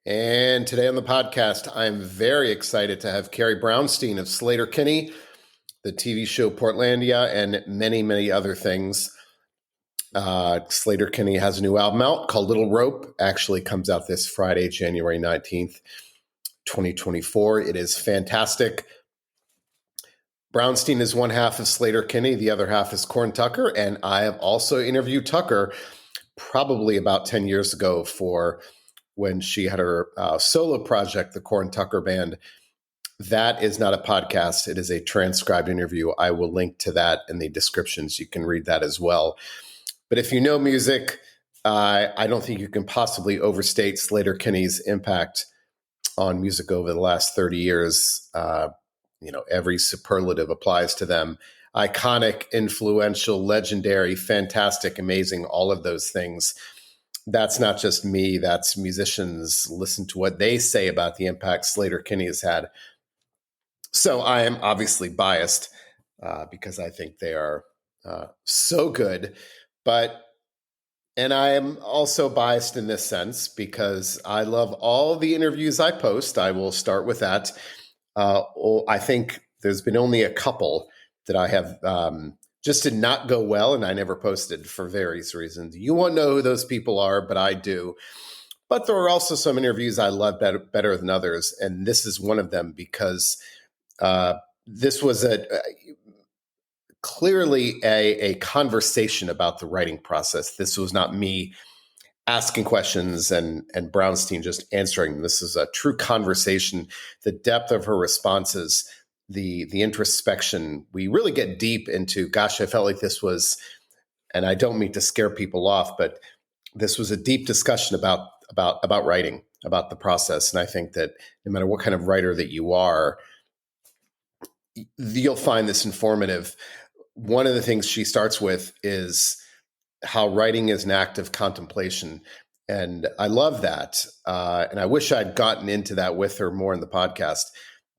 And today on the podcast, I'm very excited to have Carrrie Brownstein of Sleater-Kinney, the TV show Portlandia, and many, many other things. Sleater-Kinney has a new album out called Little Rope. Actually comes out this Friday, January 19th, 2024. It is fantastic. Brownstein is one half of Sleater-Kinney. The other half is Corn Tucker. And I have also interviewed Tucker probably about 10 years ago for when she had her solo project, the Corn Tucker Band. That is not a podcast. It is a transcribed interview. I will link to that in the descriptions. You can read that as well. But if you know music, I don't think you can possibly overstate Sleater-Kinney's impact on music over the last 30 years. Every superlative applies to them. Iconic, influential, legendary, fantastic, amazing, all of those things. That's not just me. That's musicians. Listen to what they say about the impact Sleater-Kinney has had. So I am obviously biased because I think they are so good. And I am also biased in this sense because I love all the interviews I post. I will start with that. I think there's been only a couple that I have just did not go well, and I never posted for various reasons. You won't know who those people are, but I do. But there are also some interviews I love better than others, and this is one of them because this was clearly a conversation about the writing process. This was not me asking questions and Brownstein just answering them. This is a true conversation. The depth of her responses, the introspection, we really get deep into, gosh, I felt like this was, and I don't mean to scare people off, but this was a deep discussion about writing, about the process. And I think that no matter what kind of writer that you are, you'll find this informative. One of the things she starts with is how writing is an act of contemplation. And I love that. And I wish I'd gotten into that with her more in the podcast.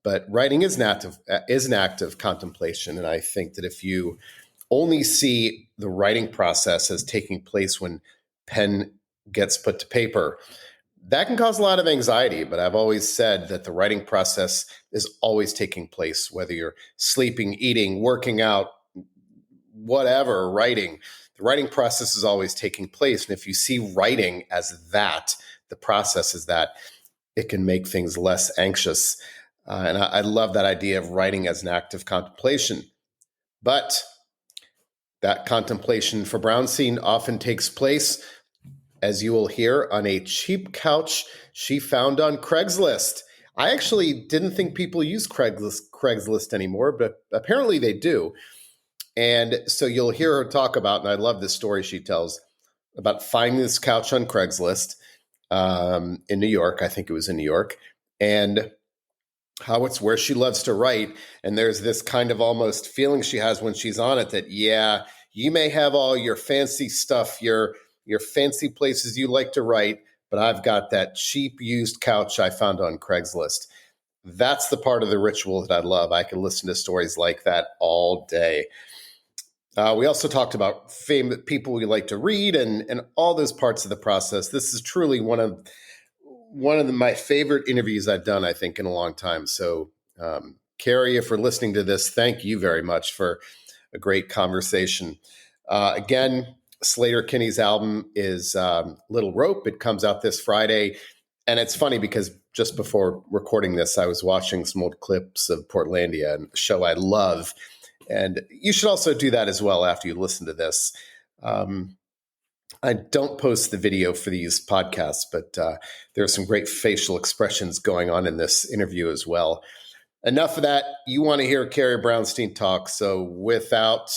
But writing is an act of contemplation. And I think that if you only see the writing process as taking place when pen gets put to paper, that can cause a lot of anxiety. But I've always said that the writing process is always taking place, whether you're sleeping, eating, working out, whatever, writing. The writing process is always taking place. And if you see writing as that, the process is that, it can make things less anxious. And I love that idea of writing as an act of contemplation. But that contemplation for Brownstein often takes place, as you will hear, on a cheap couch she found on Craigslist. I actually didn't think people use Craigslist anymore, but apparently they do. And so you'll hear her talk about, and I love this story she tells, about finding this couch on Craigslist in New York. I think it was in New York. And how it's where she loves to write. And there's this kind of almost feeling she has when she's on it that, yeah, you may have all your fancy stuff, your fancy places you like to write, but I've got that cheap used couch I found on Craigslist. That's the part of the ritual that I love. I can listen to stories like that all day. We also talked about famous people we like to read and all those parts of the process. This is truly one of my favorite interviews I've done, I think, in a long time. So, Carrrie, if we're listening to this, thank you very much for a great conversation. Again, Sleater-Kinney's album is Little Rope. It comes out this Friday. And it's funny because just before recording this, I was watching some old clips of Portlandia, a show I love. And you should also do that as well after you listen to this. I don't post the video for these podcasts, but there are some great facial expressions going on in this interview as well. Enough of that. You want to hear Carrrie Brownstein talk. So with that,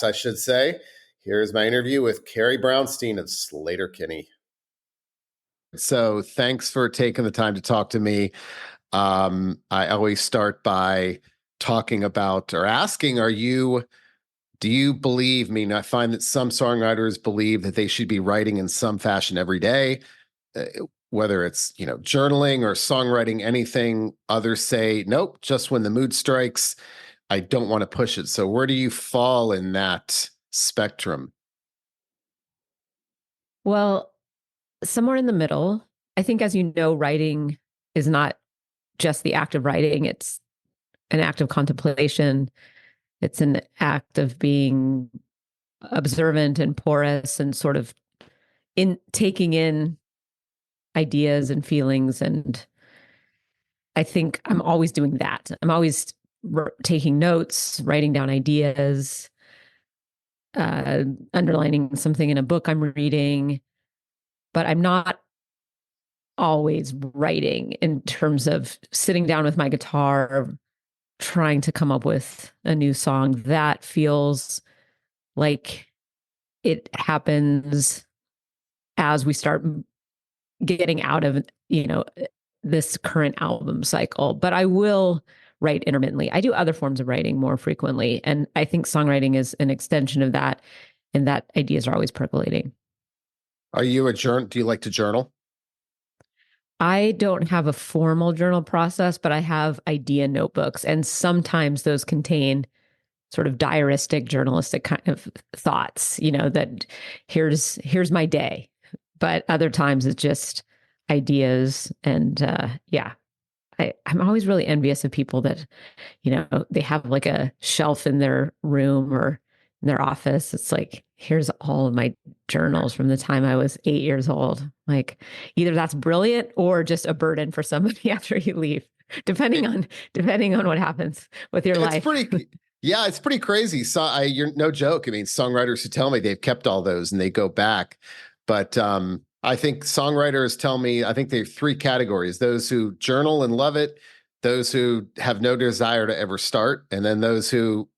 I should say, here's my interview with Carrrie Brownstein of Sleater-Kinney. So thanks for taking the time to talk to me. I always start by talking about or asking, do you believe, I find that some songwriters believe that they should be writing in some fashion every day, whether it's, journaling or songwriting, anything. Others say, nope, just when the mood strikes, I don't want to push it. So where do you fall in that spectrum? Well, Somewhere in the middle. I think, as you know, writing is not just the act of writing, it's an act of contemplation. It's an act of being observant and porous and sort of in taking in ideas and feelings. And I think I'm always doing that. I'm always taking notes, writing down ideas, underlining something in a book I'm reading, but I'm not always writing in terms of sitting down with my guitar, trying to come up with a new song. That feels like it happens as we start getting out of, this current album cycle. But I will write intermittently. I do other forms of writing more frequently. And I think songwriting is an extension of that, and that ideas are always percolating. Are you a journal? Do you like to journal? I don't have a formal journal process, but I have idea notebooks. And sometimes those contain sort of diaristic, journalistic kind of thoughts, that here's my day. But other times it's just ideas. And yeah, I'm always really envious of people that, they have like a shelf in their room or in their office. It's like, here's all of my journals from the time I was 8 years old. Like, either that's brilliant or just a burden for somebody after you leave, depending on what happens with your life. Yeah, it's pretty crazy. So you're no joke. I mean, songwriters who tell me they've kept all those and they go back. But I think songwriters tell me, I think there are three categories: those who journal and love it, those who have no desire to ever start, and then those who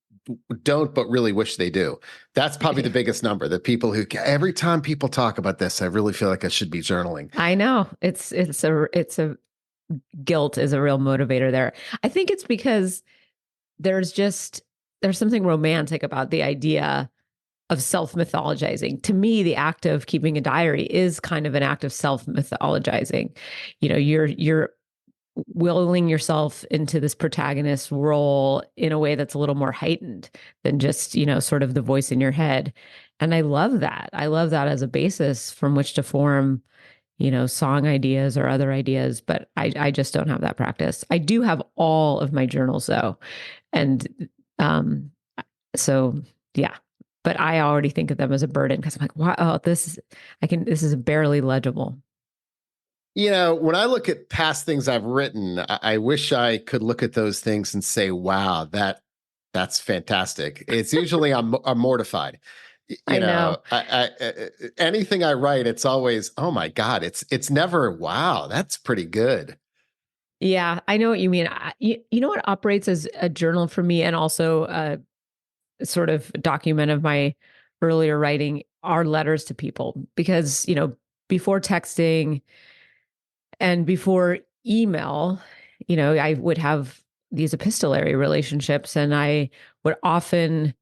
don't but really wish they do. That's probably the biggest number. The people who, every time people talk about this, I really feel like I should be journaling. I know it's a guilt is a real motivator there. I think it's because there's something romantic about the idea of self-mythologizing. To me, the act of keeping a diary is kind of an act of self-mythologizing. You're willing yourself into this protagonist role in a way that's a little more heightened than just, sort of the voice in your head. And I love that. I love that as a basis from which to form, song ideas or other ideas, but I just don't have that practice. I do have all of my journals though. And so yeah, but I already think of them as a burden because I'm like, wow, this is barely legible. When I look at past things I've written, I wish I could look at those things and say, wow, that's fantastic. It's usually I'm mortified. I know. Anything I write, it's always, oh my God, it's never, wow, that's pretty good. Yeah, I know what you mean. You know what operates as a journal for me, and also a sort of document of my earlier writing, are letters to people. Because, before texting and before email, I would have these epistolary relationships, and I wouldn't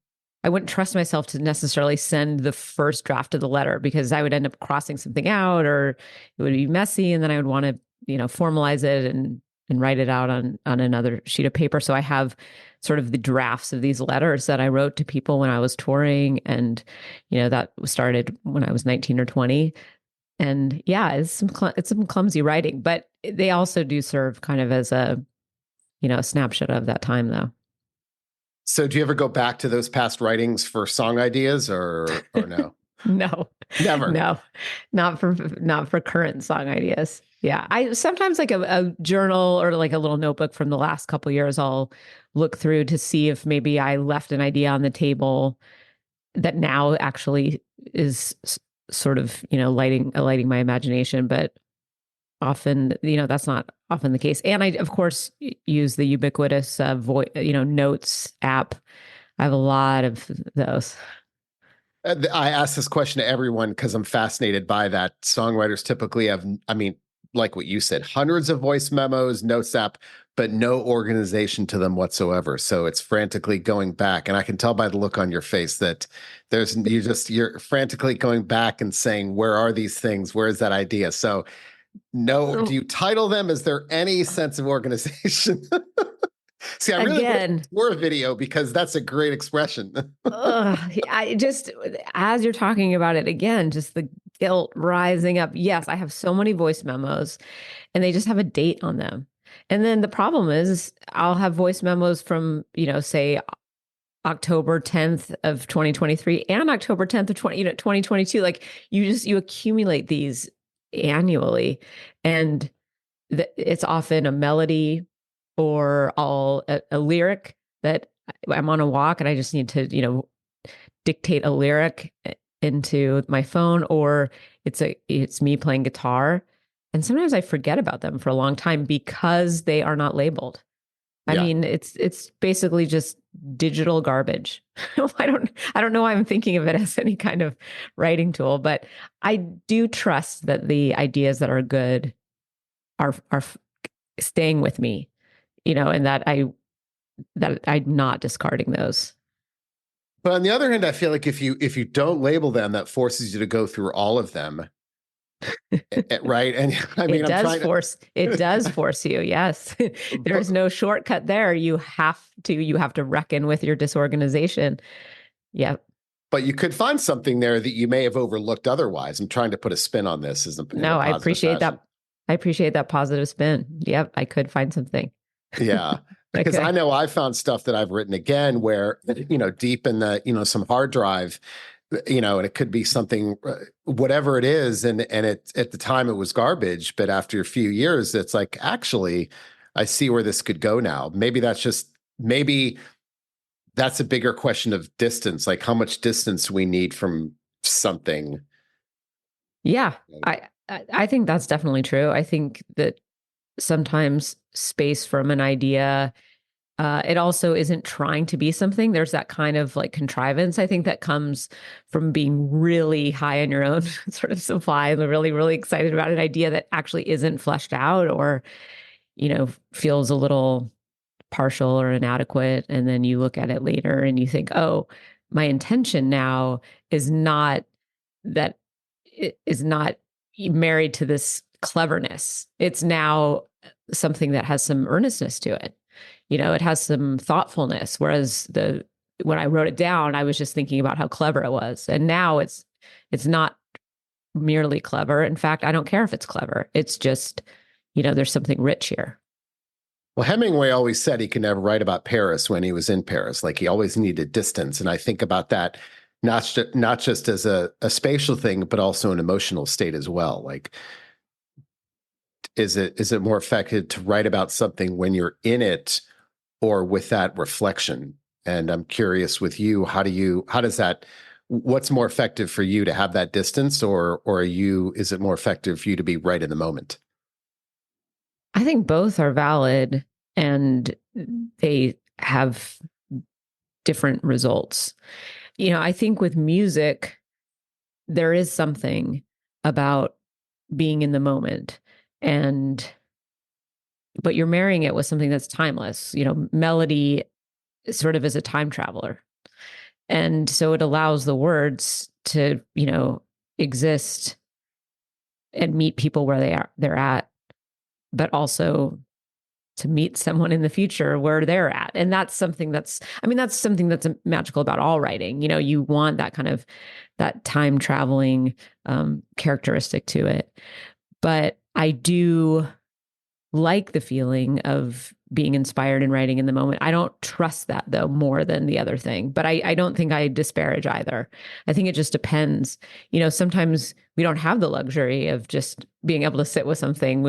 trust myself to necessarily send the first draft of the letter because I would end up crossing something out, or it would be messy, and then I would want to, formalize it and write it out on another sheet of paper. So I have sort of the drafts of these letters that I wrote to people when I was touring, and that started when I was 19 or 20. And yeah, it's some clumsy writing, but they also do serve kind of as a snapshot of that time, though. So do you ever go back to those past writings for song ideas or no? No, Never. No, not for current song ideas. Yeah. I sometimes, like a journal or like a little notebook from the last couple of years, I'll look through to see if maybe I left an idea on the table that now actually is sort of, lighting my imagination. But often, that's not often the case. And I, of course, use the ubiquitous notes app. I have a lot of those. I ask this question to everyone because I'm fascinated by that. Songwriters typically have, I mean, like what you said, hundreds of voice memos, notes app, but no organization to them whatsoever. So it's frantically going back. And I can tell by the look on your face that you're frantically going back and saying, where are these things? Where is that idea? So no, do you title them? Is there any sense of organization? See, I really want a video because that's a great expression. I just, as you're talking about it again, just the guilt rising up. Yes, I have so many voice memos and they just have a date on them. And then the problem is I'll have voice memos from, say October 10th of 2023 and October 10th of 2022. Like you accumulate these annually, and it's often a melody or a lyric that I'm on a walk and I just need to, dictate a lyric into my phone, or it's me playing guitar. And sometimes I forget about them for a long time because they are not labeled. I Yeah. mean, it's basically just digital garbage. I don't know why I'm thinking of it as any kind of writing tool, but I do trust that the ideas that are good are staying with me, and that I'm not discarding those. But on the other hand, I feel like if you don't label them, that forces you to go through all of them, right? And I mean, It does force you. Yes. There's no shortcut there. You have to reckon with your disorganization. Yeah. But you could find something there that you may have overlooked otherwise. I'm trying to put a spin on this in a No, I positive appreciate fashion. that. I appreciate that positive spin. Yep. I could find something. Yeah. Because I know I've found stuff that I've written again where, deep in some hard drive, and it could be something, whatever it is. And it, at the time it was garbage, but after a few years, it's like, actually, I see where this could go now. Maybe that's a bigger question of distance, like how much distance we need from something. Yeah. I think that's definitely true. I think that sometimes space from an idea, it also isn't trying to be something. There's that kind of like contrivance, I think, that comes from being really high on your own sort of supply and really, really excited about an idea that actually isn't fleshed out, or, feels a little partial or inadequate. And then you look at it later and you think, oh, my intention now is not that it is not married to this cleverness. It's now something that has some earnestness to it. It has some thoughtfulness. Whereas when I wrote it down, I was just thinking about how clever it was. And now it's not merely clever. In fact, I don't care if it's clever. It's just, there's something rich here. Well, Hemingway always said he could never write about Paris when he was in Paris. Like he always needed distance. And I think about that not just as a spatial thing, but also an emotional state as well. Like, is it more effective to write about something when you're in it or with that reflection? And I'm curious with you, what's more effective for you to have that distance, or is it more effective for you to be right in the moment? I think both are valid and they have different results. I think with music, there is something about being in the moment, but you're marrying it with something that's timeless. Melody sort of is a time traveler. And so it allows the words to, exist and meet people where they're at, but also to meet someone in the future where they're at. And that's something that's magical about all writing. You want that kind of that time traveling characteristic to it. But I do like the feeling of being inspired and writing in the moment. I don't trust that though more than the other thing, but I don't think I disparage either. I think it just depends. Sometimes we don't have the luxury of just being able to sit with something.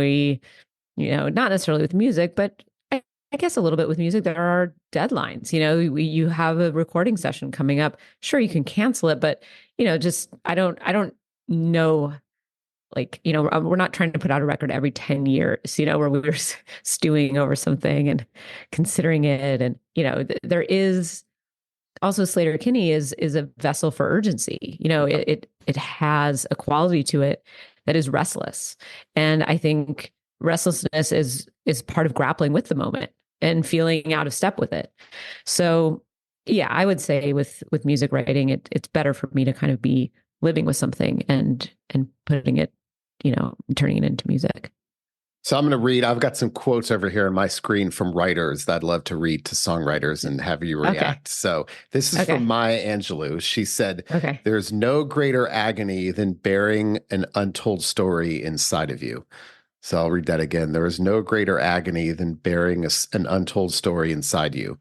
Not necessarily with music, but I guess a little bit with music. There are deadlines. You have a recording session coming up. Sure, you can cancel it, but I don't know. Like, we're not trying to put out a record every 10 years, where we're stewing over something and considering it. And, there is also Sleater-Kinney is a vessel for urgency. It has a quality to it that is restless. And I think restlessness is part of grappling with the moment and feeling out of step with it. So yeah, I would say with music writing, it's better for me to kind of be living with something and putting it, turning it into music. So I'm going to read. I've got some quotes over here on my screen from writers that I'd love to read to songwriters and have you Okay. react. So this is from Okay. Maya Angelou. She said, Okay. "There's no greater agony than bearing an untold story inside of you." So I'll read that again. There is no greater agony than bearing an untold story inside you.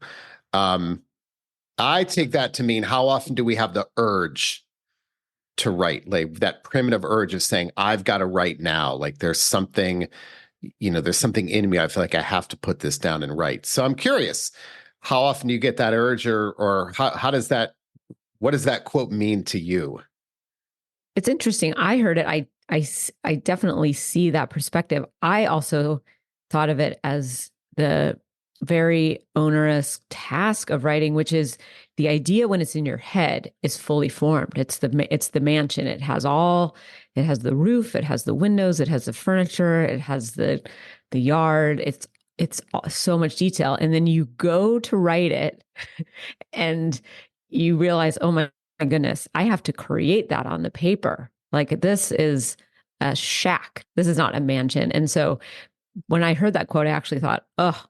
Um, I take that to mean, how often do we have the urge to write? Like that primitive urge of saying, I've got to write now. Like there's something, there's something in me. I feel like I have to put this down and write. So I'm curious, how often do you get that urge, or how does that, what does that quote mean to you? It's interesting. I heard it. I definitely see that perspective. I also thought of it as the very onerous task of writing, which is the idea when it's in your head is fully formed. It's the mansion. It has the roof, it has the windows, it has the furniture, it has the yard. It's so much detail. And then you go to write it and you realize, oh my goodness, I have to create that on the paper. Like this is a shack. This is not a mansion. And so when I heard that quote, I actually thought, oh,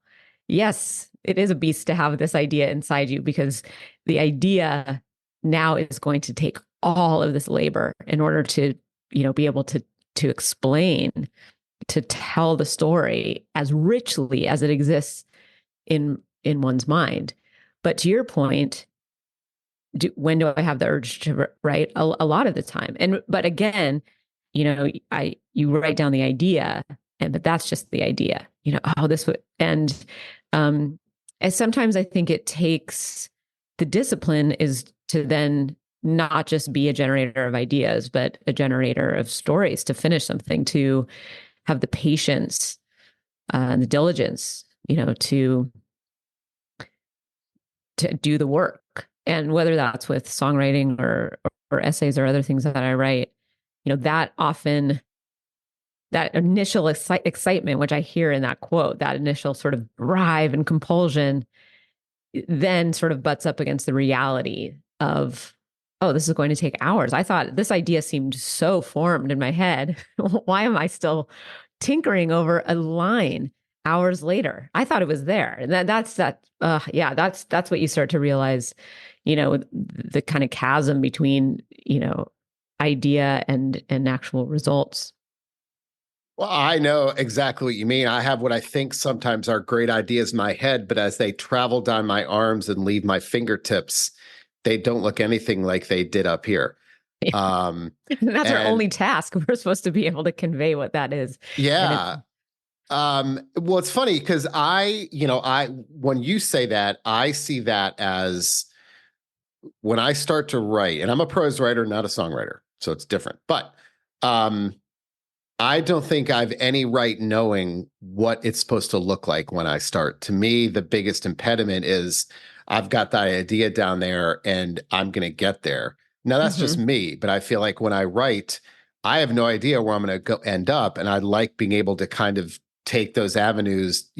yes, it is a beast to have this idea inside you, because the idea now is going to take all of this labor in order to, be able to explain, to tell the story as richly as it exists in one's mind. But to your point, when do I have the urge to write? A lot of the time. But again, you write down the idea, but that's just the idea, oh, this would, and sometimes I think it takes, the discipline is to then not just be a generator of ideas, but a generator of stories, to finish something, to have the patience and the diligence, to do the work. And whether that's with songwriting or essays or other things that I write, that often, that initial excitement, which I hear in that quote, that initial sort of drive and compulsion, then sort of butts up against the reality of, oh, this is going to take hours. I thought this idea seemed so formed in my head. Why am I still tinkering over a line hours later? I thought it was there. That's what you start to realize, the kind of chasm between, idea and actual results. Well, I know exactly what you mean. I have what I think sometimes are great ideas in my head, but as they travel down my arms and leave my fingertips, they don't look anything like they did up here. Um, And that's our and only task. We're supposed to be able to convey what that is. And it's, yeah. Well, it's funny because when you say that, I see that as when I start to write, and I'm a prose writer, not a songwriter, so it's different. But I don't think I've any right knowing what it's supposed to look like when I start. To me, the biggest impediment is I've got the idea down there and I'm going to get there. Now, that's just mm-hmm. me, but I feel like when I write, I have no idea where I'm going to go end up. And I like being able to kind of take those avenues,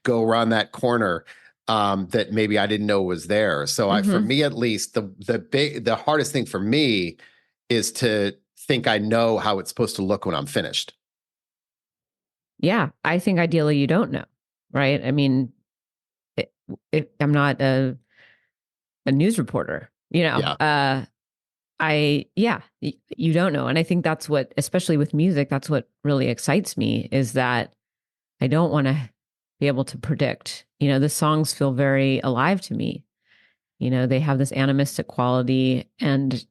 go around that corner that maybe I didn't know was there. So for Mm-hmm. me, at least, the hardest thing for me is to think I know how it's supposed to look when I'm finished. Yeah, I think ideally you don't know, right? I mean, I'm not a news reporter, Yeah. you don't know. And I think that's what, especially with music, that's what really excites me, is that I don't want to be able to predict. The songs feel very alive to me. They have this animistic quality, and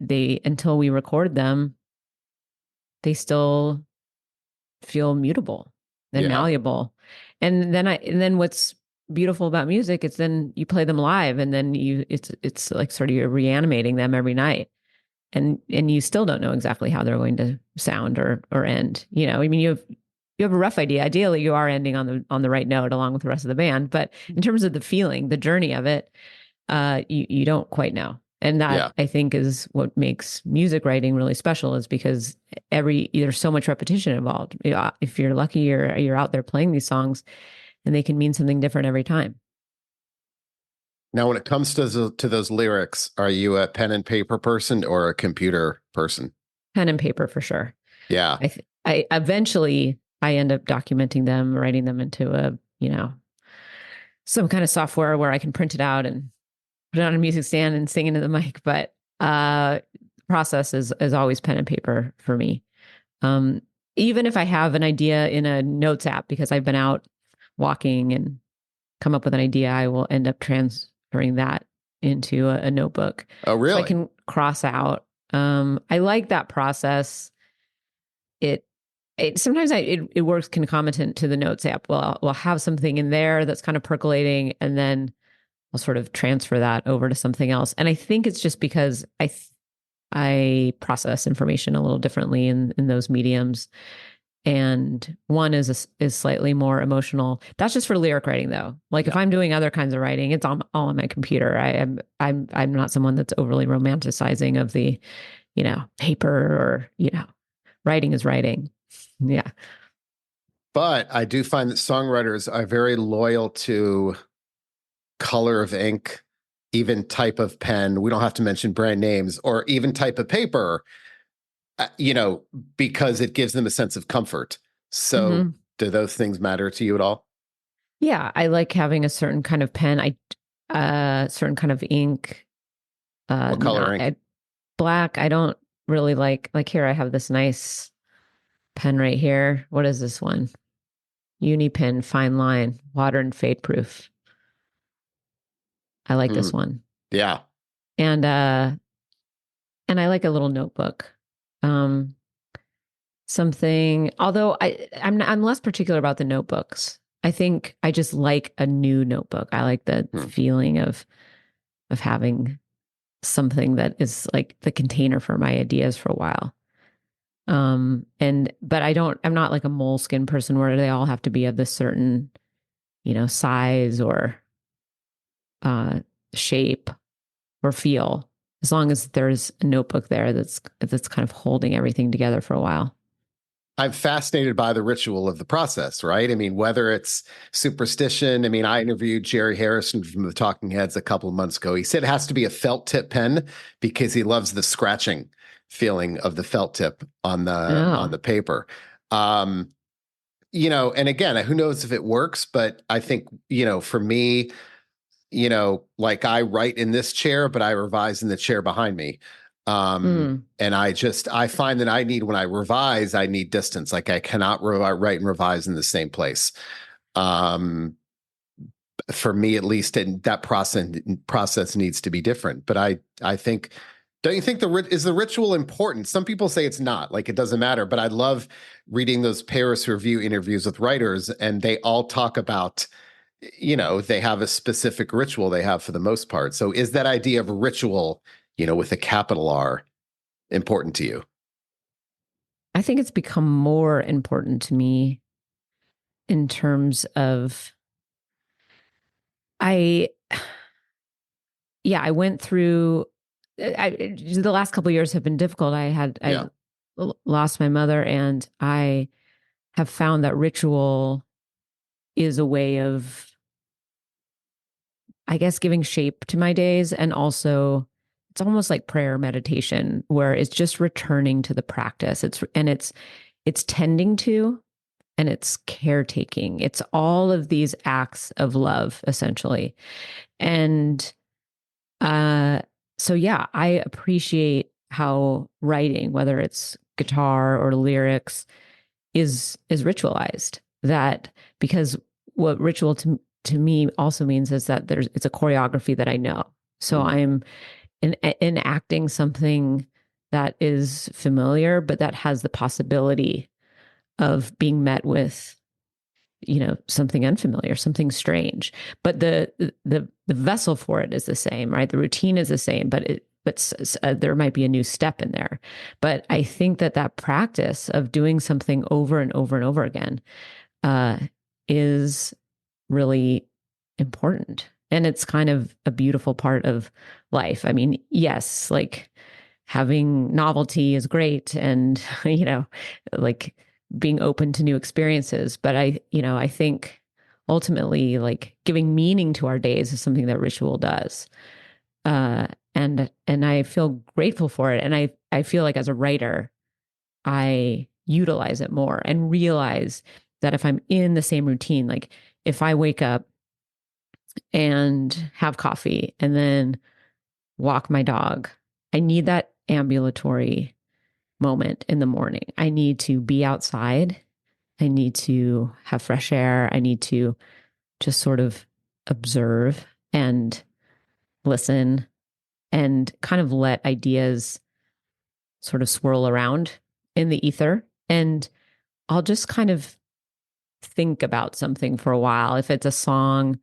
until we record them, they still feel mutable and Yeah. malleable. And then what's beautiful about music is then you play them live, and then it's like sort of you're reanimating them every night. And you still don't know exactly how they're going to sound or end. I mean, you have a rough idea. Ideally, you are ending on the right note along with the rest of the band. But in terms of the feeling, the journey of it, you don't quite know. And that, Yeah. I think, is what makes music writing really special, is because there's so much repetition involved. If you're lucky, you're out there playing these songs, and they can mean something different every time. Now, when it comes to those lyrics, are you a pen and paper person or a computer person? Pen and paper for sure. Yeah. I eventually I end up documenting them, writing them into a, some kind of software where I can print it out and put it on a music stand and sing into the mic. But process is always pen and paper for me. Um, Even if I have an idea in a notes app because I've been out walking and come up with an idea, I will end up transferring that into a notebook. Oh, So I really? can cross out. I like that process. It sometimes it works concomitant to the notes app. Well, we'll have something in there that's kind of percolating, and then I'll sort of transfer that over to something else. And I think it's just because I process information a little differently in those mediums. And one is slightly more emotional. That's just for lyric writing, though. Like if Yeah. I'm doing other kinds of writing, it's all on my computer. I'm not someone that's overly romanticizing of the, paper or writing is writing. Yeah. But I do find that songwriters are very loyal to color of ink, even type of pen. We don't have to mention brand names, or even type of paper, because it gives them a sense of comfort. So, Hmm. do those things matter to you at all? Yeah, I like having a certain kind of pen. Certain kind of ink. What color Not ink? black. I don't really like here. I have this nice pen right here. What is this one? Uni pen, fine line, water and fade proof. I like Hmm. this one. Yeah. And and I like a little notebook. Um Something, although I'm less particular about the notebooks. I think I just like a new notebook. I like the Hmm. feeling of having something that is like the container for my ideas for a while. But I'm not like a moleskin person where they all have to be of this certain, size or uh shape or feel. As long as there's a notebook there that's kind of holding everything together for a while. I'm fascinated by the ritual of the process, right? I mean, whether it's superstition. I mean, I interviewed Jerry Harrison from the Talking Heads a couple of months ago. He said it has to be a felt tip pen because he loves the scratching feeling of the felt tip on Oh. the paper. Um, and again, who knows if it works, but I think, for me, like I write in this chair, but I revise in the chair behind me. Mm. And I find that when I revise, I need distance. Like I cannot write and revise in the same place. Um, for me, at least, and that process needs to be different. But I think, don't you think is the ritual important? Some people say it's not, like it doesn't matter. But I love reading those Paris Review interviews with writers, and they all talk about, they have a specific ritual they have for the most part. So is that idea of ritual, with a capital R, important to you? I think it's become more important to me in terms of I yeah, I went through the last couple of years have been difficult. I Yeah. lost my mother, and I have found that ritual is a way of, I guess, giving shape to my days. And also it's almost like prayer meditation where it's just returning to the practice. It's tending to, and it's caretaking. It's all of these acts of love, essentially. And uh, so, yeah, I appreciate how writing, whether it's guitar or lyrics, is ritualized. That because what ritual to me also means is that it's a choreography that I know. So Mm. I'm enacting something that is familiar, but that has the possibility of being met with something unfamiliar, something strange, but the vessel for it is the same, right? The routine is the same, but there might be a new step in there. But I think that practice of doing something over and over and over again uh, is really important, and it's kind of a beautiful part of life. I mean, yes, like having novelty is great, and like being open to new experiences, but I think ultimately like giving meaning to our days is something that ritual does. uh and I feel grateful for it, and I feel like as a writer I utilize it more and realize that if I'm in the same routine, like if I wake up and have coffee and then walk my dog, I need that ambulatory moment in the morning. I need to be outside. I need to have fresh air. I need to just sort of observe and listen and kind of let ideas sort of swirl around in the ether. And I'll just kind of think about something for a while. If it's a song,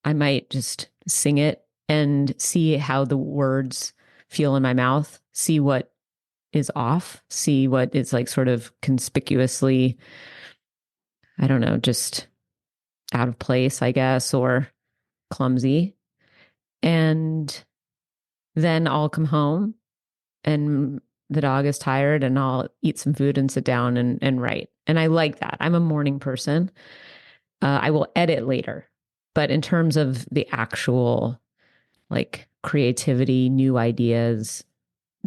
I might just sing it and see how the words feel in my mouth, see what is off, see what is like sort of conspicuously, I don't know, just out of place, I guess, or clumsy. And then I'll come home and the dog is tired and I'll eat some food and sit down and write. And I like that. I'm a morning person. I will edit later. But in terms of the actual like creativity, new ideas,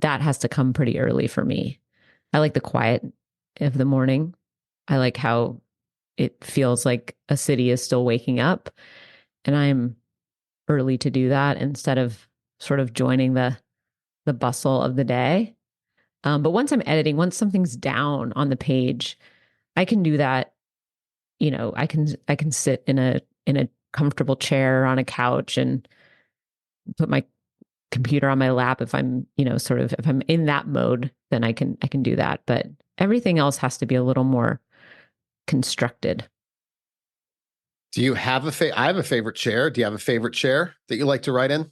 that has to come pretty early for me. I like the quiet of the morning. I like how it feels like a city is still waking up and I'm early to do that instead of sort of joining the bustle of the day. But once I'm editing, once something's down on the page, I can do that. You know, I can sit in a comfortable chair on a couch and put my computer on my lap if I'm, you know, sort of if I'm in that mode, then I can do that. But everything else has to be a little more constructed. Do you have I have a favorite chair. Do you have a favorite chair that you like to write in?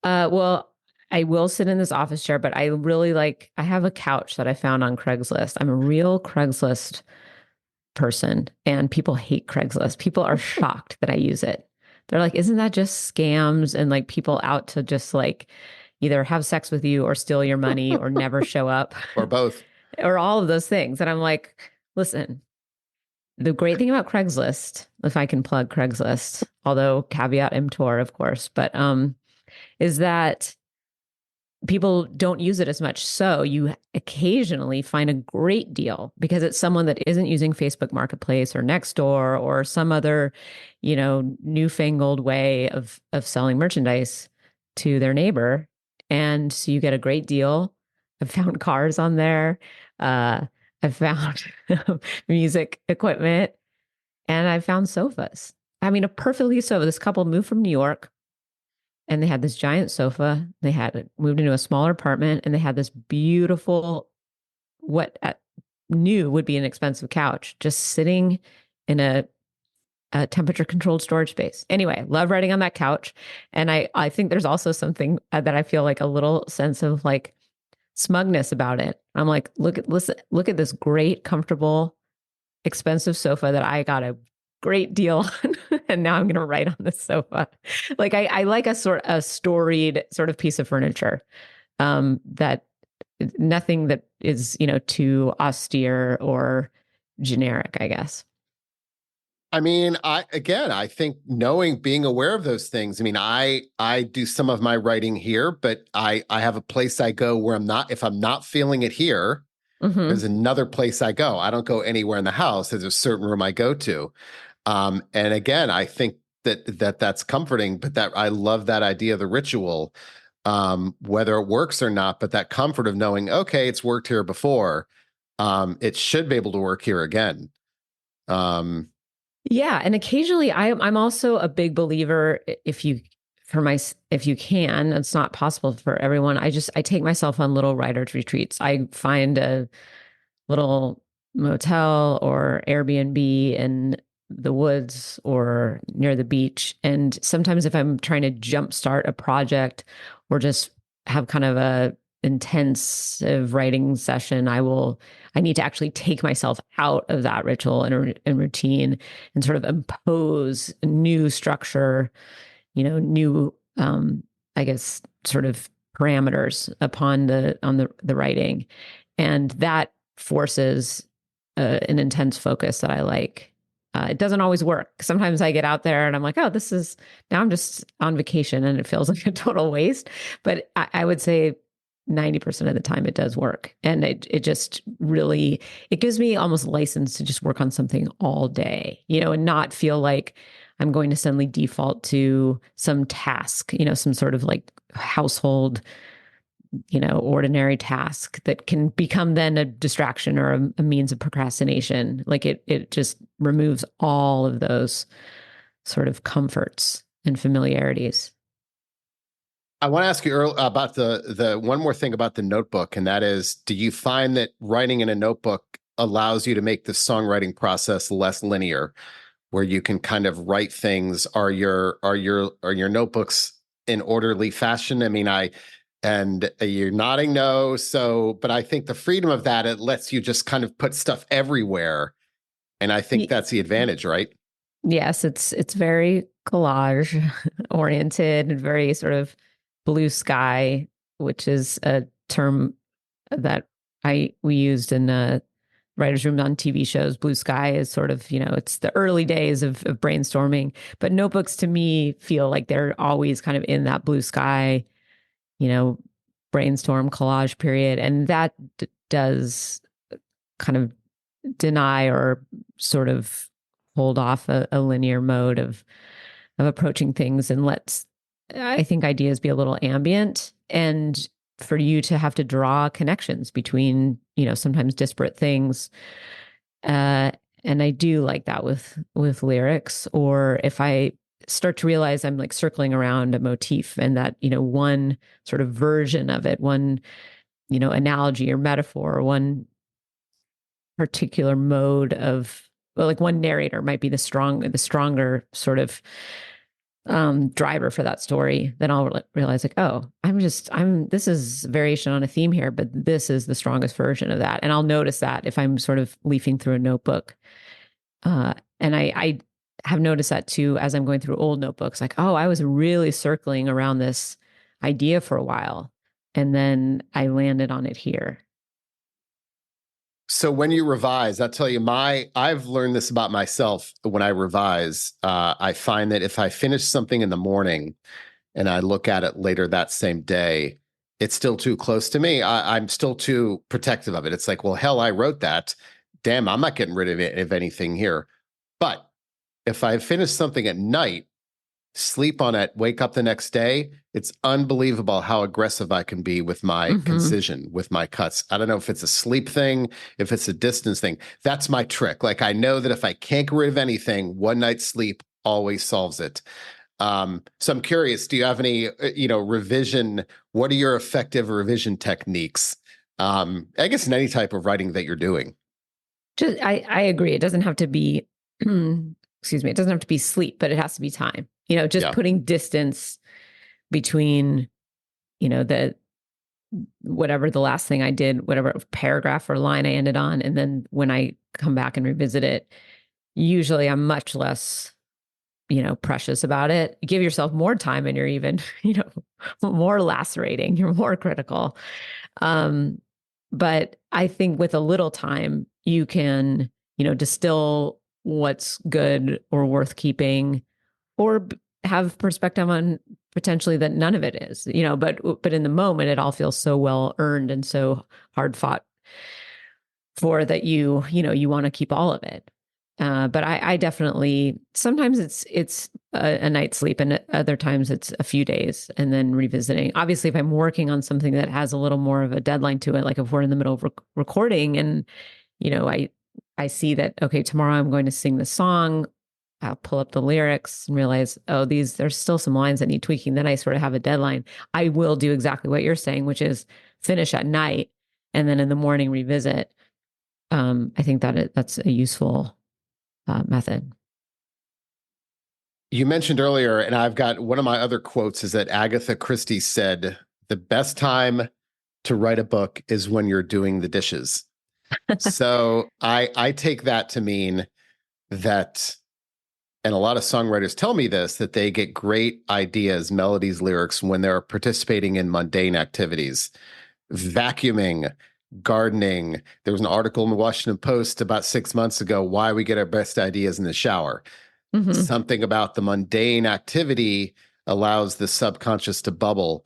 Well, I will sit in this office chair, but I really like, I have a couch that I found on Craigslist. I'm a real Craigslist person and people hate Craigslist. People are shocked that I use it. They're like, isn't that just scams and like people out to just like either have sex with you or steal your money or never show up Or both? or all of those things? And I'm like, listen, the great thing about Craigslist, if I can plug Craigslist, although caveat emptor, of course, but is that people don't use it as much. So you occasionally find a great deal because it's someone that isn't using Facebook Marketplace or Nextdoor or some other, you know, newfangled way of selling merchandise to their neighbor. And so you get a great deal. I've found cars on there. I've found music equipment and I found sofas. I mean, a perfectly sofa. This couple moved from New York and they had this giant sofa. They had moved into a smaller apartment and they had this beautiful, what new would be an expensive couch, just sitting in a temperature controlled storage space. Anyway, love writing on that couch. And I think there's also something that I feel like a little sense of like smugness about it. I'm like, look at this great, comfortable, expensive sofa that I got a great deal on, and now I'm going to write on this sofa. Like I like a storied sort of piece of furniture, that nothing that is, you know, too austere or generic, I guess. I mean, I think being aware of those things. I mean, I do some of my writing here, but I have a place I go where if I'm not feeling it here, Mm-hmm. there's another place I go. I don't go anywhere in the house. There's a certain room I go to. And again, I think that's comforting, but that I love that idea of the ritual, whether it works or not, but that comfort of knowing, okay, it's worked here before. It should be able to work here again. Um, Yeah, and occasionally I'm also a big believer if you can, it's not possible for everyone. I take myself on little writer's retreats. I find a little motel or Airbnb in the woods or near the beach. And sometimes if I'm trying to jumpstart a project or just have kind of a intensive writing session, I need to actually take myself out of that ritual and routine and sort of impose new structure, you know, new, I guess, sort of parameters upon the writing. And that forces an intense focus that I like. It doesn't always work. Sometimes I get out there and I'm like, oh, now I'm just on vacation and it feels like a total waste. But I would say 90% of the time it does work. And it just really, it gives me almost license to just work on something all day, and not feel like I'm going to suddenly default to some task, some sort of like household, ordinary task that can become then a distraction or a means of procrastination. Like it just removes all of those sort of comforts and familiarities. I want to ask you about the one more thing about the notebook, and that is, do you find that writing in a notebook allows you to make the songwriting process less linear, where you can kind of write things? Are your notebooks in orderly fashion? I mean, and you're nodding no. So, but I think the freedom of that, it lets you just kind of put stuff everywhere, and I think that's the advantage, right? Yes, it's very collage oriented and very sort of blue sky, which is a term that we used in writers' rooms on TV shows. Blue sky is sort of, it's the early days of brainstorming, but notebooks to me feel like they're always kind of in that blue sky, you know, brainstorm collage period. And that does kind of deny or sort of hold off a linear mode of approaching things, and lets, I think, ideas be a little ambient, and for you to have to draw connections between, sometimes disparate things. And I do like that with lyrics, or if I start to realize I'm like circling around a motif, and that, one sort of version of it, one, analogy or metaphor, or one particular mode of, well, like one narrator might be the stronger sort of driver for that story, then I'll realize like, oh, this is variation on a theme here, but this is the strongest version of that. And I'll notice that if I'm sort of leafing through a notebook. And I have noticed that too, as I'm going through old notebooks, like, oh, I was really circling around this idea for a while, and then I landed on it here. So when you revise, I'll tell you, I've learned this about myself. When I revise, I find that if I finish something in the morning and I look at it later that same day, it's still too close to me. I'm still too protective of it. It's like, well, hell, I wrote that. Damn, I'm not getting rid of anything here. But if I finish something at night, sleep on it, wake up the next day, it's unbelievable how aggressive I can be with my concision, with my cuts. I don't know if it's a sleep thing, if it's a distance thing. That's my trick. Like, I know that if I can't get rid of anything, one night's sleep always solves it. So I'm curious, do you have any, revision? What are your effective revision techniques? I guess in any type of writing that you're doing. I agree. It doesn't have to be, excuse me, it doesn't have to be sleep, but it has to be time. Just putting distance between, the whatever the last thing I did, whatever paragraph or line I ended on, and then when I come back and revisit it, usually I'm much less, precious about it. Give yourself more time, and you're even, more lacerating. You're more critical. But I think with a little time, you can, distill what's good or worth keeping, or have perspective on potentially that none of it is, but in the moment, it all feels so well earned and so hard fought for that you want to keep all of it. But I definitely, sometimes it's a night's sleep, and other times it's a few days and then revisiting. Obviously, if I'm working on something that has a little more of a deadline to it, like if we're in the middle of recording and, I see that, okay, tomorrow I'm going to sing the song, I'll pull up the lyrics and realize, oh, there's still some lines that need tweaking. Then I sort of have a deadline. I will do exactly what you're saying, which is finish at night and then in the morning revisit. I think that's a useful method. You mentioned earlier, and I've got one of my other quotes is that Agatha Christie said, the best time to write a book is when you're doing the dishes. So I take that to mean that, and a lot of songwriters tell me this, that they get great ideas, melodies, lyrics when they're participating in mundane activities, vacuuming, gardening. There was an article in the Washington Post about 6 months ago, why we get our best ideas in the shower. Something about the mundane activity allows the subconscious to bubble.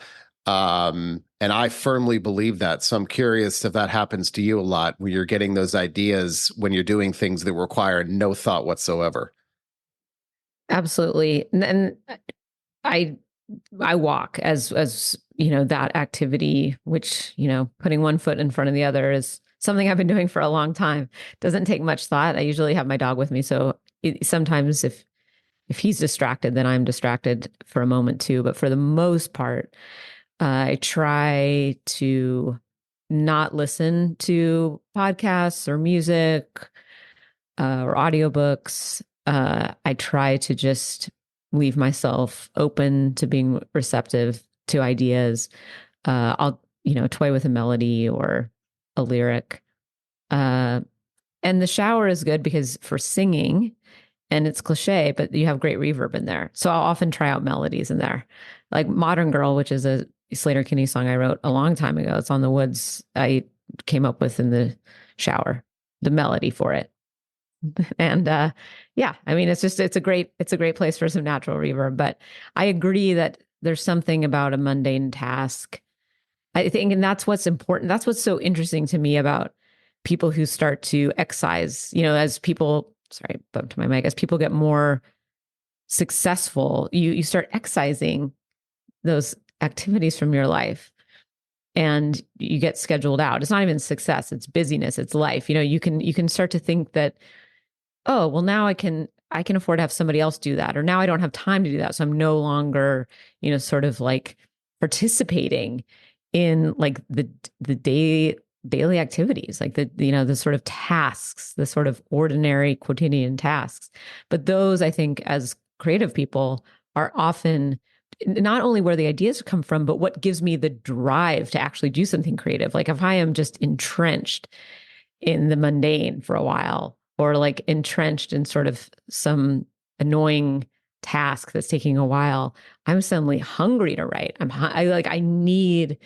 And I firmly believe that. So I'm curious if that happens to you a lot, when you're getting those ideas when you're doing things that require no thought whatsoever. Absolutely. And I I walk as that activity, which, putting one foot in front of the other is something I've been doing for a long time. Doesn't take much thought. I usually have my dog with me, so sometimes if he's distracted, then I'm distracted for a moment too. But for the most part, I try to not listen to podcasts or music or audiobooks. I try to just leave myself open to being receptive to ideas. I'll, toy with a melody or a lyric. Uh, and the shower is good because for singing, and it's cliche, but you have great reverb in there. So I'll often try out melodies in there. Like Modern Girl, which is a Sleater-Kinney song I wrote a long time ago. It's on the Woods. I came up with in the shower, the melody for it. And yeah, I mean, it's a great place for some natural reverb. But I agree that there's something about a mundane task, I think, and that's what's important. That's what's so interesting to me about people who start to excise, as people, sorry, bumped my mic, as people get more successful, you start excising those activities from your life and you get scheduled out. It's not even success, it's busyness, it's life. You can start to think that, oh, well, now I can afford to have somebody else do that, or now I don't have time to do that. So I'm no longer, sort of like participating in like the daily activities, like the sort of tasks, the sort of ordinary quotidian tasks. But those, I think, as creative people, are often not only where the ideas come from, but what gives me the drive to actually do something creative. Like if I am just entrenched in the mundane for a while, or like entrenched in sort of some annoying task that's taking a while, I'm suddenly hungry to write. I need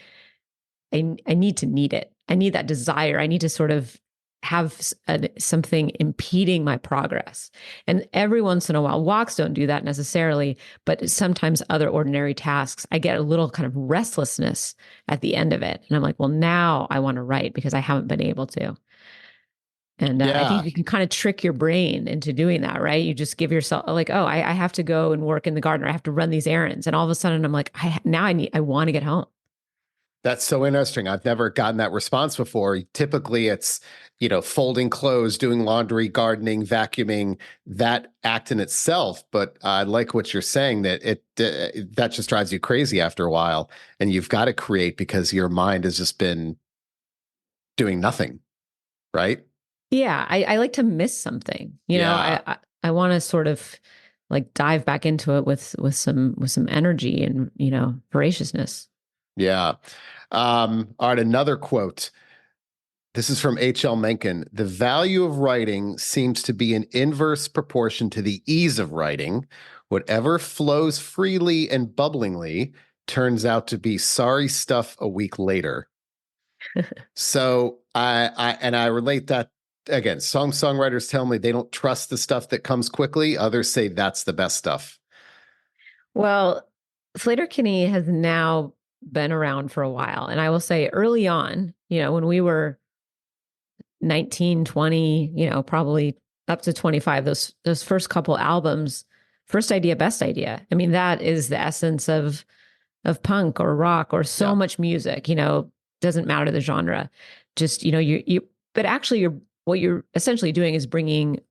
to need it. I need that desire. I need to sort of have something impeding my progress. And every once in a while, walks don't do that necessarily, but sometimes other ordinary tasks, I get a little kind of restlessness at the end of it. And I'm like, well, now I want to write because I haven't been able to. And I think Yeah, you can kind of trick your brain into doing that, right? You just give yourself like, oh, I have to go and work in the garden, or I have to run these errands. And all of a sudden I'm like, I want to get home. that's so interesting. I've never gotten that response before. Typically, it's, folding clothes, doing laundry, gardening, vacuuming, that act in itself. But I like what you're saying, that that just drives you crazy after a while, and you've got to create because your mind has just been doing nothing, right? Yeah, I like to miss something. Yeah, I want to sort of like dive back into it with some energy and voraciousness. yeah. All right, another quote. This is from H.L. Mencken. The value of writing seems to be in inverse proportion to the ease of writing. Whatever flows freely and bubblingly turns out to be sorry stuff a week later. So I relate that again. Songwriters tell me they don't trust the stuff that comes quickly. Others say that's the best stuff. Well, Sleater-Kinney has now been around for a while, and I will say early on, when we were 19, 20, probably up to 25, those first couple albums, first idea, best idea. I mean, that is the essence of punk or rock or so Yeah, much music, doesn't matter the genre. Just, but actually what you're essentially doing is bringing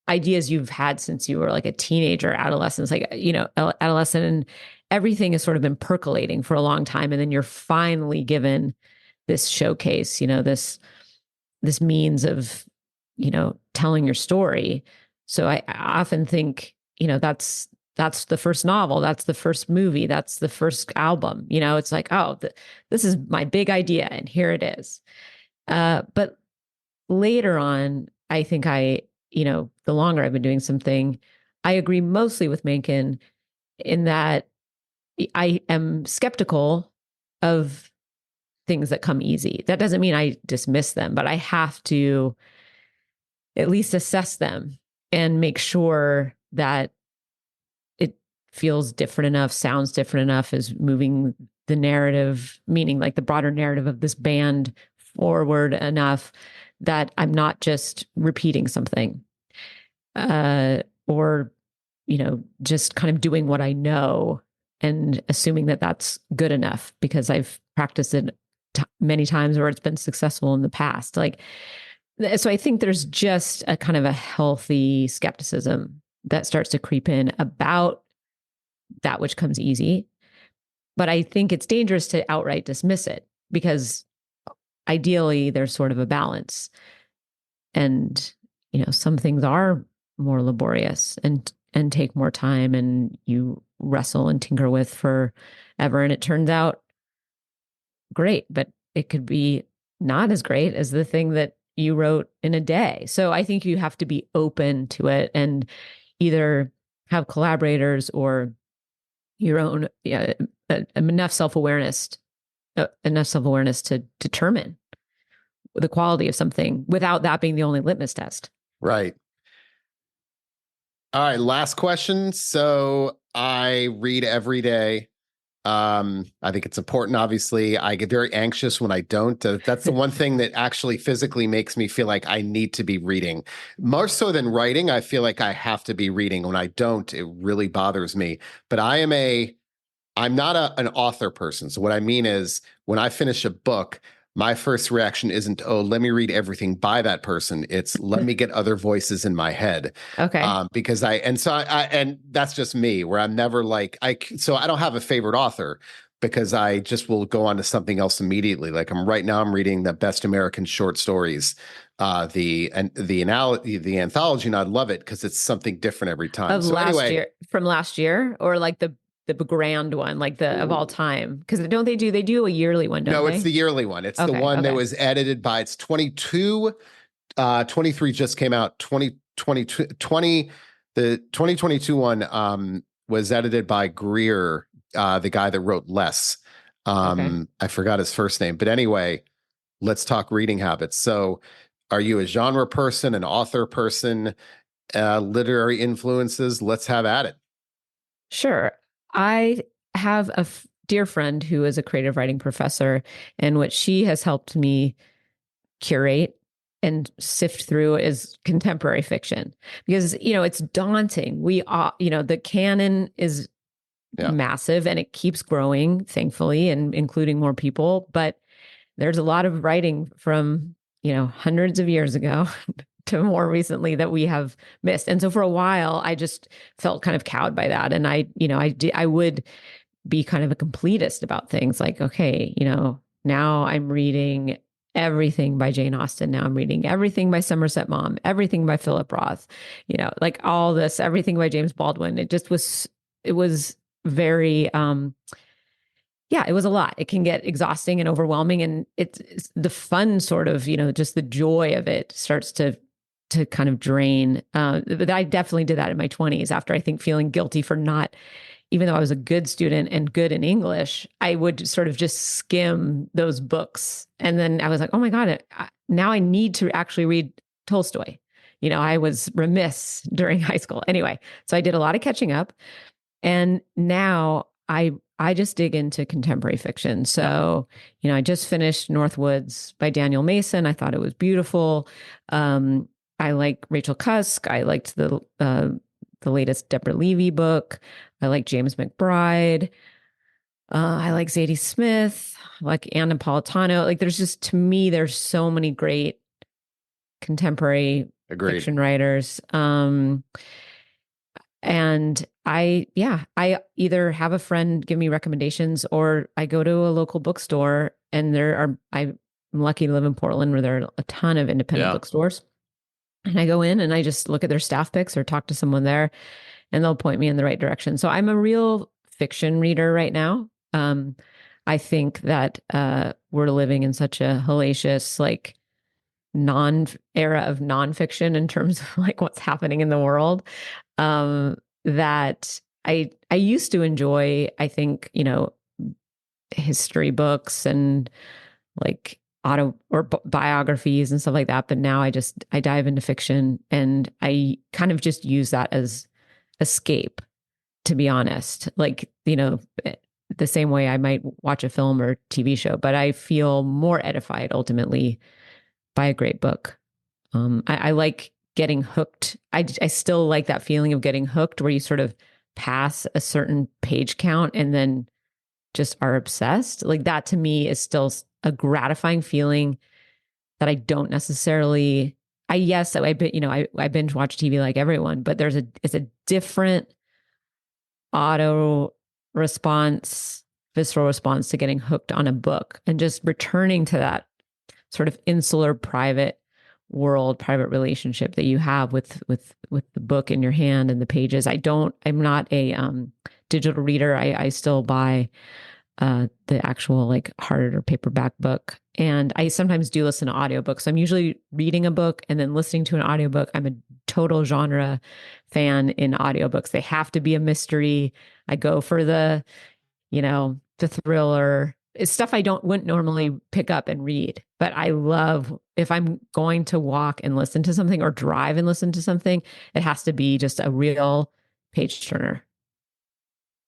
ideas you've had since you were like a teenager, adolescence, like, adolescent, and everything has sort of been percolating for a long time. And then you're finally given this showcase, this means of, telling your story. So I often think, that's the first novel, that's the first movie, that's the first album. It's like, oh, this is my big idea, and here it is. But later on, I think the longer I've been doing something, I agree mostly with Mencken in that I am skeptical of things that come easy. That doesn't mean I dismiss them, but I have to at least assess them and make sure that it feels different enough, sounds different enough, is moving the narrative, meaning like the broader narrative of this band forward enough that I'm not just repeating something, or, just kind of doing what I know and assuming that that's good enough because I've practiced it many times or it's been successful in the past. So I think there's just a kind of a healthy skepticism that starts to creep in about that which comes easy. But I think it's dangerous to outright dismiss it because ideally there's sort of a balance. And, some things are more laborious and take more time and you wrestle and tinker with forever. And it turns out great, but it could be not as great as the thing that you wrote in a day. So I think you have to be open to it and either have collaborators or your own enough self-awareness to determine the quality of something without that being the only litmus test. Right. All right. Last question. So I read every day. I think it's important. Obviously, I get very anxious when I don't. That's the one thing that actually physically makes me feel like I need to be reading. More so than writing, I feel like I have to be reading. When I don't, it really bothers me. But I'm not an author person. So what I mean is when I finish a book, my first reaction isn't, oh, let me read everything by that person. It's let me get other voices in my head. Okay. Because and that's just me where I'm never like, so I don't have a favorite author because I just will go on to something else immediately. Like right now I'm reading the best American short stories, the anthology, and I love it because it's something different every time. Of So last anyway, year, from last year, or like the grand one, like the of all time? Because don't they do a yearly one, don't no, they? it's the yearly one. It's the Okay. one that Okay. was edited by, it's 22, 23 just came out, 2022, the 2022 one was edited by Greer, the guy that wrote Less. Okay. I forgot his first name, but anyway, let's talk reading habits. So are you a genre person, an author person, literary influences? Let's have at it. Sure. I have a dear friend who is a creative writing professor, and what she has helped me curate and sift through is contemporary fiction because it's daunting. We are, the canon is Yeah. massive and it keeps growing, thankfully, and including more people, but there's a lot of writing from hundreds of years ago to more recently that we have missed. And so for a while I just felt kind of cowed by that, and I would be kind of a completist about things like, okay, now I'm reading everything by Jane Austen. Now I'm reading everything by Somerset Maugham, everything by Philip Roth, like all this, everything by James Baldwin. It was very, yeah, it was a lot. It can get exhausting and overwhelming. And it's the fun sort of, just the joy of it starts to kind of drain. But I definitely did that in my 20s after, I think, feeling guilty for not, even though I was a good student and good in English, I would sort of just skim those books. And then I was like, oh my God, now I need to actually read Tolstoy. I was remiss during high school. Anyway, so I did a lot of catching up. And now I just dig into contemporary fiction. So, I just finished Northwoods by Daniel Mason. I thought it was beautiful. I like Rachel Cusk. I liked the latest Deborah Levy book. I like James McBride. I like Zadie Smith. I like Anna Napolitano. Like to me, there's so many great contemporary Agreed. fiction writers. And I either have a friend give me recommendations or I go to a local bookstore, and I'm lucky to live in Portland where there are a ton of independent bookstores. And I go in and I just look at their staff picks or talk to someone there, and they'll point me in the right direction. So I'm a real fiction reader right now. I think that we're living in such a hellacious, like, era of nonfiction in terms of like what's happening in the world. That I used to enjoy, I think, history books and like biographies and stuff like that. But now I dive into fiction, and I kind of just use that as escape, to be honest. Like, the same way I might watch a film or TV show, but I feel more edified ultimately by a great book. I like getting hooked. I still like that feeling of getting hooked where you sort of pass a certain page count and then just are obsessed. Like that to me is still a gratifying feeling that I don't necessarily. Yes, I binge watch TV like everyone, but it's a different auto response, visceral response to getting hooked on a book and just returning to that sort of insular private world, private relationship that you have with the book in your hand and the pages. I'm not a digital reader. I still buy the actual like hard or paperback book. And I sometimes do listen to audiobooks. I'm usually reading a book and then listening to an audiobook. I'm a total genre fan in audiobooks. They have to be a mystery. I go for the thriller. It's stuff I wouldn't normally pick up and read. But I love, if I'm going to walk and listen to something or drive and listen to something, it has to be just a real page turner.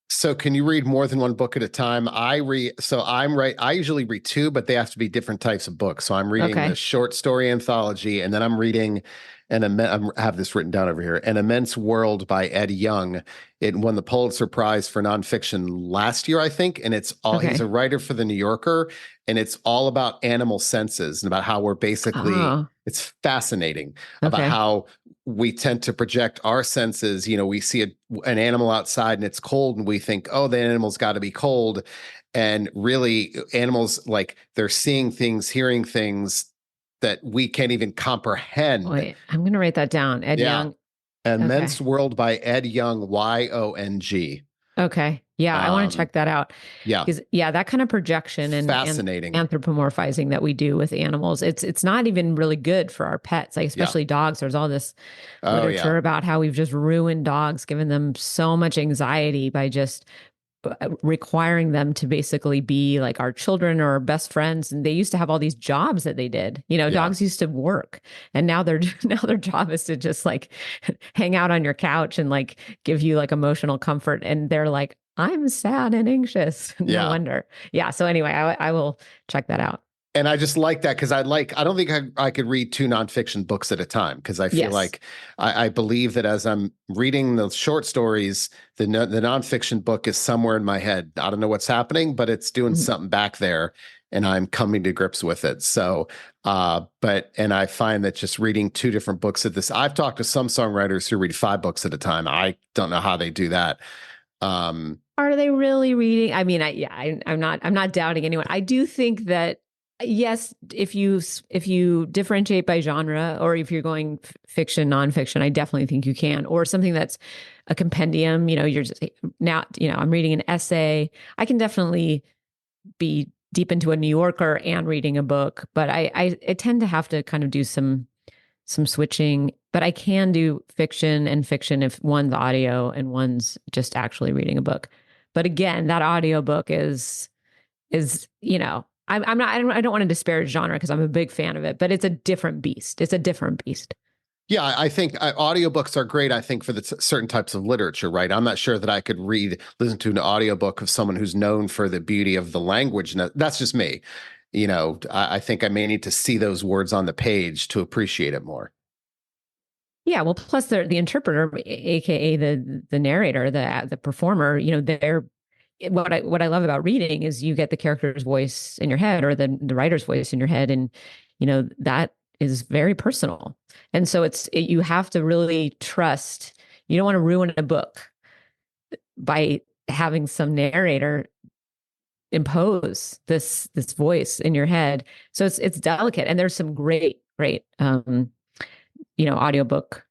So can you read more than one book at a time? I usually read two, but they have to be different types of books. So I'm reading the short story anthology, and then I'm reading I have this written down over here, An Immense World by Ed Young. It won the Pulitzer Prize for nonfiction last year, I think. And he's a writer for the New Yorker, and it's all about animal senses and about how we're basically, it's fascinating about how we tend to project our senses. We see an animal outside and it's cold and we think, oh, the animal's got to be cold. And really animals, like, they're seeing things, hearing things that we can't even comprehend. Wait, I'm going to write that down. Ed Young. Immense World by Ed Young, Yong. Okay. Yeah, I want to check that out. Yeah. Because that kind of projection and fascinating anthropomorphizing that we do with animals, it's not even really good for our pets, like especially dogs. There's all this literature about how we've just ruined dogs, given them so much anxiety by just requiring them to basically be like our children or our best friends. And they used to have all these jobs that they did. Dogs used to work, and now their job is to just like hang out on your couch and like give you like emotional comfort. And they're like, I'm sad and anxious. No wonder. Yeah. So anyway, I will check that out. And I just like that because I don't think I could read two nonfiction books at a time, because I feel like I believe that as I'm reading the short stories, the nonfiction book is somewhere in my head. I don't know what's happening, but it's doing something back there, and I'm coming to grips with it. So, and I find that just reading two different books at this, I've talked to some songwriters who read 5 books at a time. I don't know how they do that. Are they really reading? I mean, I'm not doubting anyone. I do think that, yes, if you differentiate by genre, or if you're going fiction, nonfiction, I definitely think you can. Or something that's a compendium, you're just now, I'm reading an essay. I can definitely be deep into a New Yorker and reading a book, but I tend to have to kind of do some switching. But I can do fiction and fiction if one's audio and one's just actually reading a book. But again, that audio book is I don't want to disparage genre because I'm a big fan of it, but it's a different beast. It's a different beast. Yeah, I think audiobooks are great, I think, for the certain types of literature, right? I'm not sure that I could listen to an audiobook of someone who's known for the beauty of the language. And that's just me. I think I may need to see those words on the page to appreciate it more. Yeah, well, plus the interpreter, aka the narrator, the performer, they're what I love about reading is you get the character's voice in your head, or the writer's voice in your head, and that is very personal. And so you have to really trust. You don't want to ruin a book by having some narrator impose this voice in your head. So it's delicate, and there's some great audiobook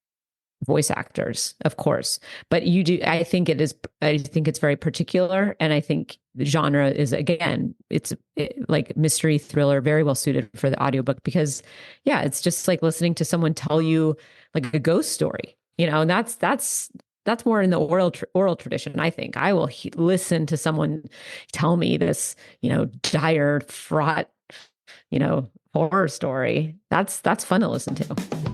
voice actors, of course, but I think it's very particular. And I think the genre is, again, it's like mystery thriller, very well suited for the audiobook, because it's just like listening to someone tell you like a ghost story, and that's more in the oral tradition. I think I will listen to someone tell me this, dire, fraught, horror story. That's fun to listen to.